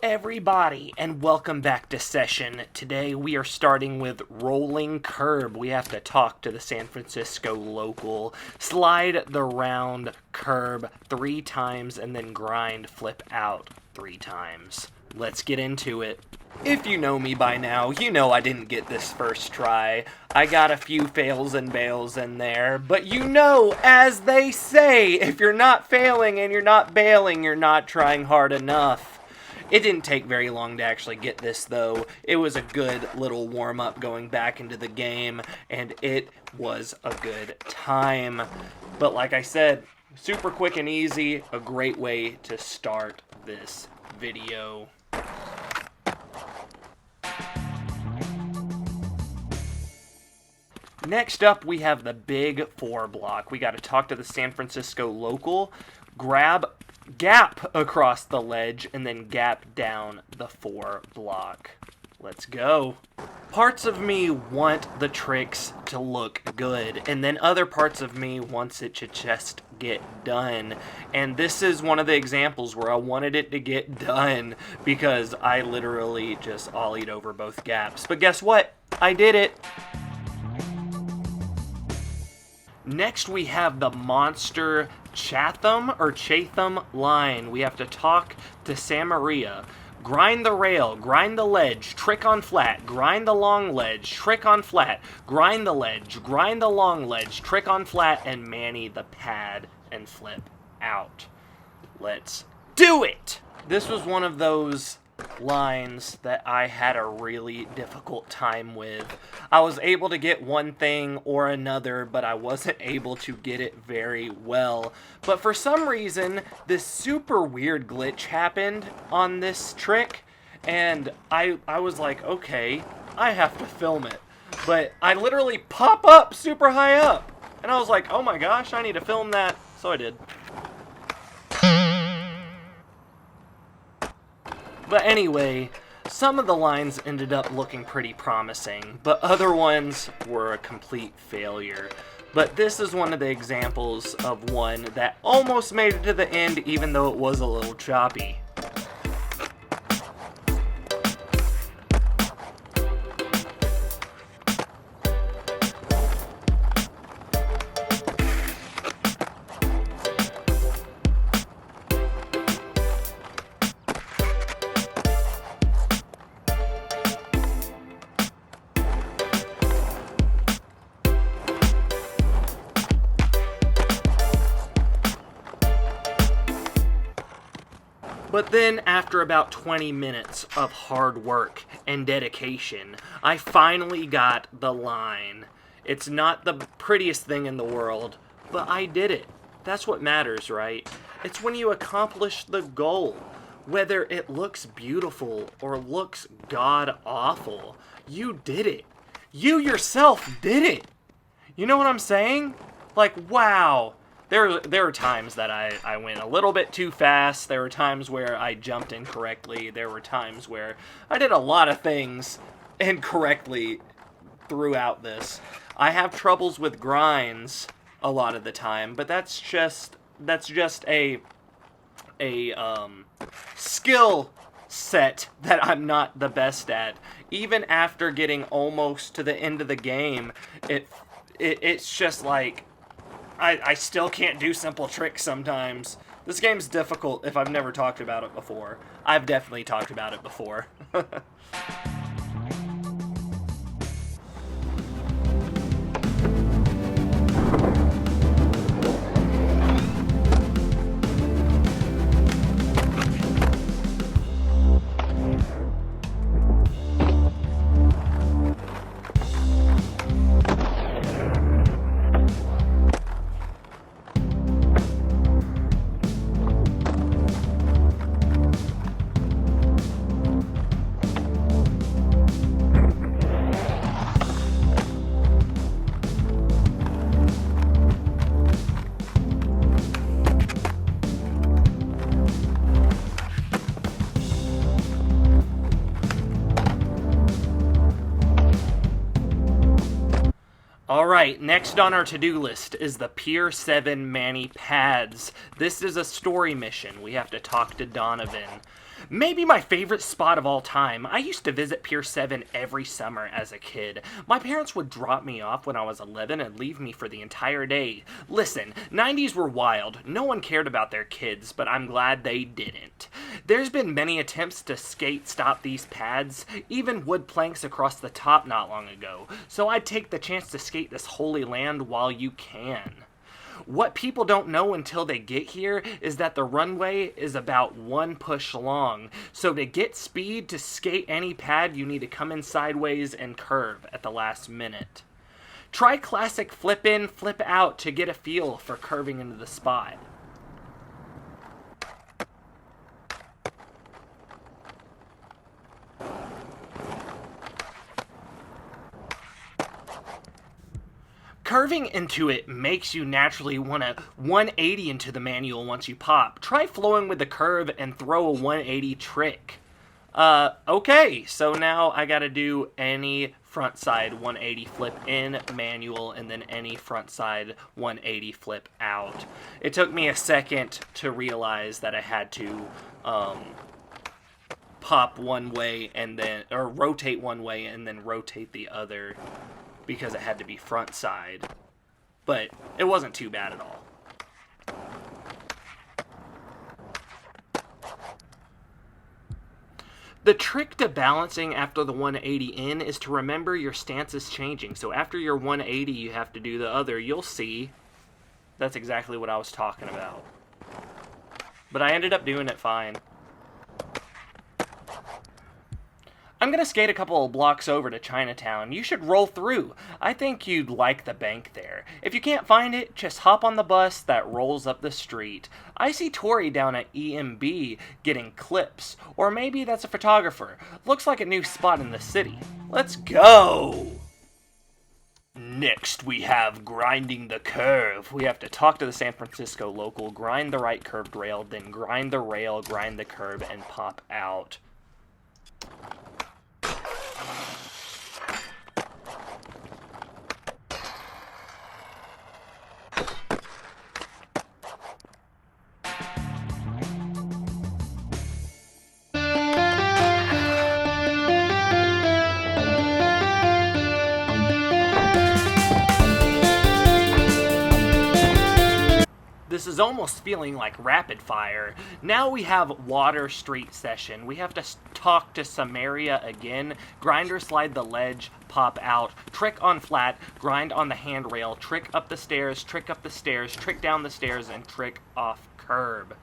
everybody, and welcome back to session. Today we are starting with Rolling Curb. We have to talk to the San Francisco local, slide the round curb 3 times, and then grind flip out 3 times. Let's get into it. If you know me by now, you know I didn't get this first try. I got a few fails and bails in there, but you know, as they say, if you're not failing and you're not bailing, you're not trying hard enough. It didn't take very long to actually get this, though. It was a good little warm-up going back into the game, and it was a good time. But like I said, super quick and easy, a great way to start this video. Next up, we have the Big 4 block. We got to talk to the San Francisco local, gap across the ledge, and then gap down the 4 block. Let's go. Parts of me want the tricks to look good, and then other parts of me wants it to just get done. And this is one of the examples where I wanted it to get done because I literally just ollied over both gaps. But guess what? I did it. Next, we have the monster Chatham line. We have to talk to Samaria. Grind the rail, grind the ledge, trick on flat, grind the long ledge, trick on flat, grind the ledge, grind the long ledge, trick on flat, and manny the pad and flip out. Let's do it! This was one of those lines that I had a really difficult time with. I was able to get one thing or another, but I wasn't able to get it very well. But for some reason, this super weird glitch happened on this trick, and I was like, okay, I have to film it. But I literally pop up super high up, and I was like, oh my gosh, I need to film that, so I did. But anyway, some of the lines ended up looking pretty promising, but other ones were a complete failure. But this is one of the examples of one that almost made it to the end, even though it was a little choppy. But then, after about 20 minutes of hard work and dedication, I finally got the line. It's not the prettiest thing in the world, but I did it. That's what matters, right? It's when you accomplish the goal. Whether it looks beautiful or looks god-awful, you did it. You yourself did it. You know what I'm saying? Like, wow. There were times that I went a little bit too fast. There were times where I jumped incorrectly. There were times where I did a lot of things incorrectly throughout this. I have troubles with grinds a lot of the time, but that's just a skill set that I'm not the best at. Even after getting almost to the end of the game, it's just like I still can't do simple tricks sometimes. This game's difficult if I've never talked about it before. I've definitely talked about it before. Alright, next on our to-do list is the Pier 7 Manny Pads. This is a story mission. We have to talk to Donovan. Maybe my favorite spot of all time. I used to visit Pier 7 every summer as a kid. My parents would drop me off when I was 11 and leave me for the entire day. Listen, 90s were wild. No one cared about their kids, but I'm glad they didn't. There's been many attempts to skate stop these pads, even wood planks across the top not long ago. So I'd take the chance to skate this holy land while you can. What people don't know until they get here is that the runway is about one push long, so to get speed to skate any pad you need to come in sideways and curve at the last minute. Try classic flip in, flip out to get a feel for curving into the spot. Curving into it makes you naturally want to 180 into the manual once you pop. Try flowing with the curve and throw a 180 trick. Okay, so now I gotta do any front side 180 flip in manual and then any front side 180 flip out. It took me a second to realize that I had to pop one way and then, or rotate one way and then rotate the other, because it had to be front side. But it wasn't too bad at all. The trick to balancing after the 180 in is to remember your stance is changing. So after your 180, you have to do the other. You'll see. That's exactly what I was talking about. But I ended up doing it fine. I'm gonna skate a couple of blocks over to Chinatown. You should roll through. I think you'd like the bank there. If you can't find it, just hop on the bus that rolls up the street. I see Tori down at EMB getting clips. Or maybe that's a photographer. Looks like a new spot in the city. Let's go! Next, we have grinding the curve. We have to talk to the San Francisco local, grind the right curved rail, then grind the rail, grind the curve, and pop out. This is almost feeling like rapid fire. Now we have water street session. We have to talk to Samaria again. Grinder slide the ledge, pop out. Trick on flat, grind on the handrail. Trick up the stairs, trick up the stairs, trick down the stairs, and trick off curb.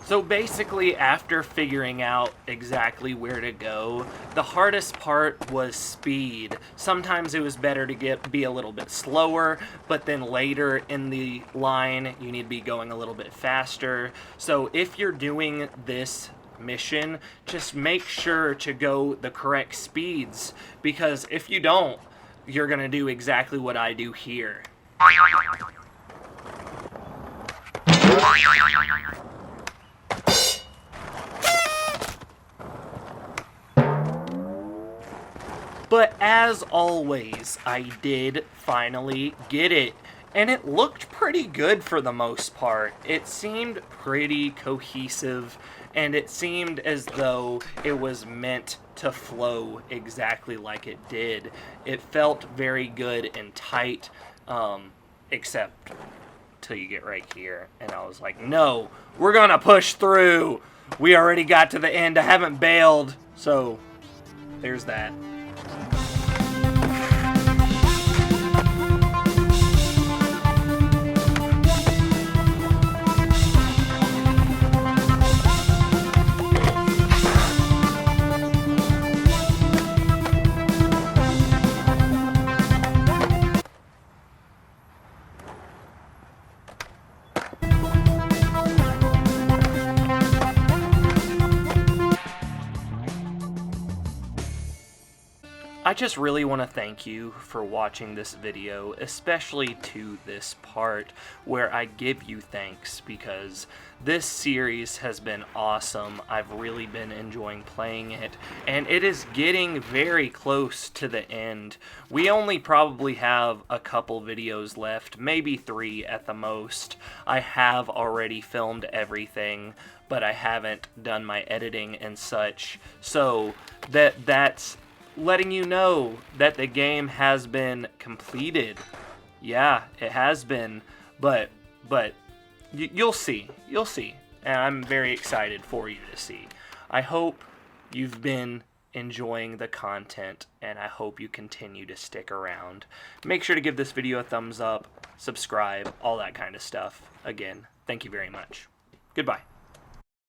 So basically, after figuring out exactly where to go, the hardest part was speed. Sometimes it was better to be a little bit slower, but then later in the line, you need to be going a little bit faster. So if you're doing this mission, just make sure to go the correct speeds, because if you don't, you're gonna do exactly what I do here. But as always, I did finally get it, and it looked pretty good for the most part. It seemed pretty cohesive, and it seemed as though it was meant to flow exactly like it did. It felt very good and tight, except till you get right here, and I was like, no, we're gonna push through! We already got to the end, I haven't bailed, so there's that. just really want to thank you for watching this video, especially to this part where I give you thanks, because this series has been awesome. I've really been enjoying playing it, and it is getting very close to the end. We only probably have a couple videos left, maybe 3 at the most. I have already filmed everything, but I haven't done my editing and such, so that's letting you know that the game has been completed. Yeah, it has been, but you'll see, and I'm very excited for you to see. I hope you've been enjoying the content, and I hope you continue to stick around. Make sure to give this video a thumbs up, subscribe, all that kind of stuff. Again, thank you very much. Goodbye.